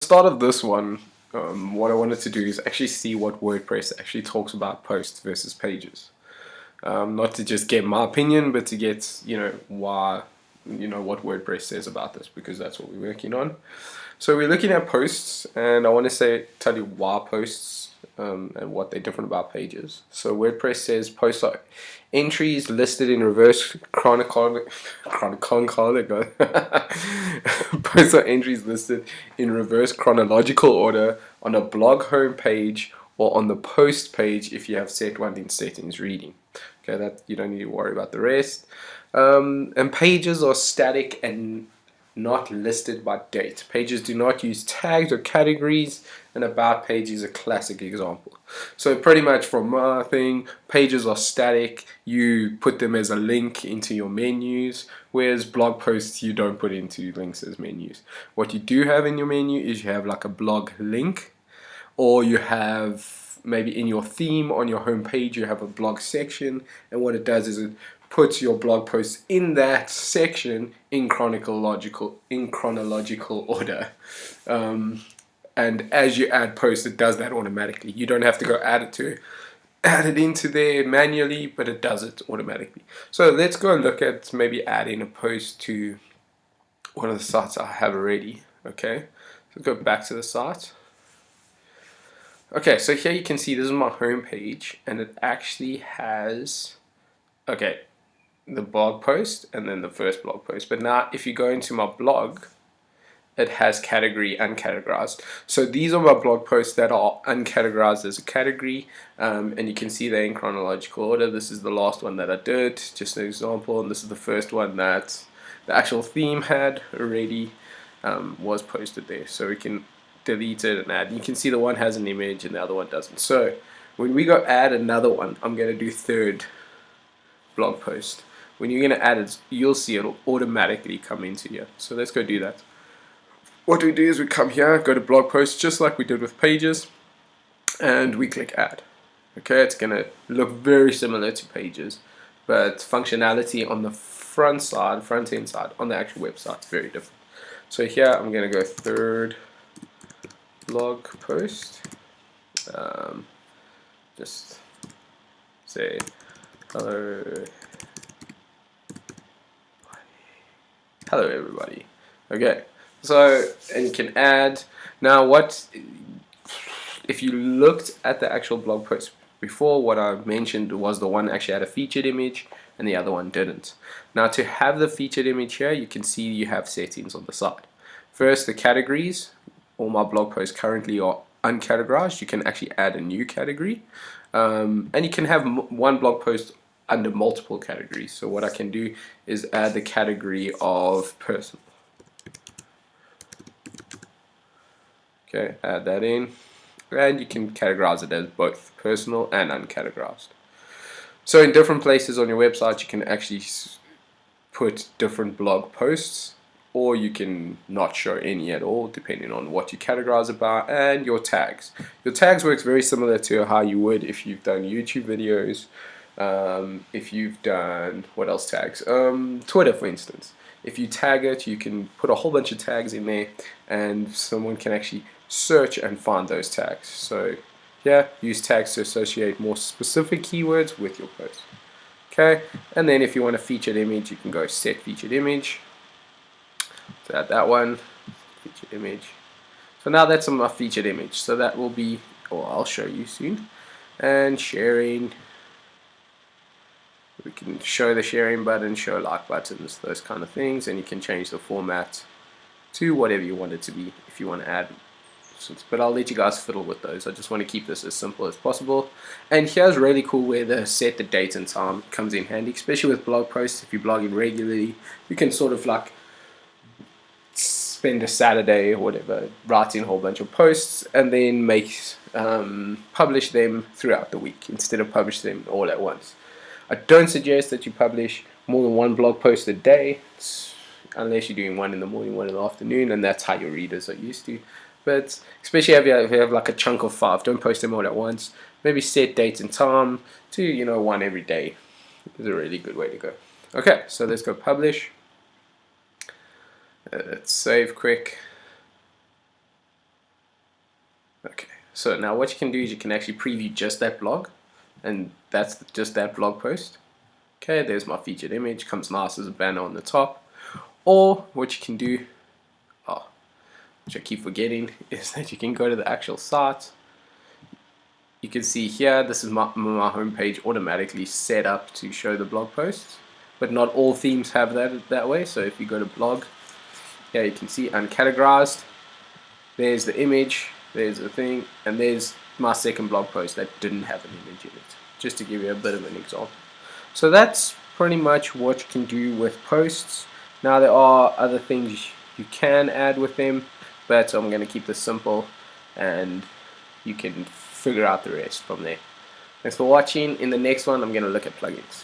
start of this one, what I wanted to do is actually see what WordPress actually talks about posts versus pages. Not to just get my opinion, but to get, why, what WordPress says about this, because that's what we're working on. So we're looking at posts, and I want to tell you why posts and what they're different about pages. So WordPress says posts are entries listed in reverse chronological. Posts are entries listed in reverse chronological order on a blog home page or on the post page if you have set one in settings reading. Okay, that you don't need to worry about the rest. And pages are static and not listed by date. Pages do not use tags or categories, and about page is a classic example. So pretty much from my thing, pages are static. You put them as a link into your menus, whereas blog posts you don't put into links as menus. What you do have in your menu is you have like a blog link, or you have maybe in your theme on your home page you have a blog section, and what it does is it puts your blog posts in that section in chronological order. And as you add posts, it does that automatically. You don't have to go add it into there manually, but it does it automatically. So let's go look at maybe adding a post to one of the sites I have already. Okay, so go back to the site. Okay, so here you can see this is my home page, and it actually has, okay, the blog post and then the first blog post. But now if you go into my blog, it has category uncategorized. So these are my blog posts that are uncategorized as a category, and you can see they're in chronological order. This is the last one that I did, just an example, and this is the first one that the actual theme had already was posted there. So we can delete it and add. You can see the one has an image and the other one doesn't. So when we go add another one, I'm going to do third blog post. When you're going to add it, you'll see it'll automatically come into here. So let's go do that. What we do is we come here, go to blog posts just like we did with pages, and we click add. Okay, it's going to look very similar to pages, but functionality on the front end side, on the actual website is very different. So here I'm going to go third blog post. Just say hello everybody. Okay, so, and you can add. Now what if you looked at the actual blog post before, what I mentioned was the one actually had a featured image and the other one didn't. Now to have the featured image here, you can see you have settings on the side. First, the categories. All my blog posts currently are uncategorized. You can actually add a new category, and you can have one blog post under multiple categories. So what I can do is add the category of personal. Okay, add that in, and you can categorize it as both personal and uncategorized. So in different places on your website you can actually put different blog posts, or you can not show any at all depending on what you categorize about, and your tags. Your tags works very similar to how you would if you've done YouTube videos, if you've done, what else tags? Twitter, for instance. If you tag it, you can put a whole bunch of tags in there, and someone can actually search and find those tags. So here, use tags to associate more specific keywords with your post. Okay, and then if you want a featured image, you can go set featured image. So add that one, featured image. So now that's my featured image. So that will be, or I'll show you soon. And sharing. We can show the sharing button, show like buttons, those kind of things, and you can change the format to whatever you want it to be if you want to add. But I'll let you guys fiddle with those. I just want to keep this as simple as possible. And here's really cool where the set the date and time comes in handy, especially with blog posts. If you're blogging regularly, you can sort of like spend a Saturday or whatever writing a whole bunch of posts, and then publish them throughout the week instead of publish them all at once. I don't suggest that you publish more than one blog post a day, unless you're doing one in the morning, one in the afternoon, and that's how your readers are used to. But especially if you have like a chunk of 5, don't post them all at once. Maybe set date and time to, one every day. Is a really good way to go. Okay, so let's go publish. Let's save quick. So now what you can do is you can actually preview just that blog, and that's just that blog post. Okay, there's my featured image, comes nice as a banner on the top. Or what you can do, which I keep forgetting, is that you can go to the actual site. You can see here, this is my homepage automatically set up to show the blog posts, but not all themes have that way. So if you go to blog, yeah, you can see uncategorized. There's the image, there's the thing, and there's my second blog post that didn't have an image in it, just to give you a bit of an example. So that's pretty much what you can do with posts. Now there are other things you can add with them, but I'm going to keep this simple and you can figure out the rest from there. Thanks for watching. In the next one, I'm going to look at plugins.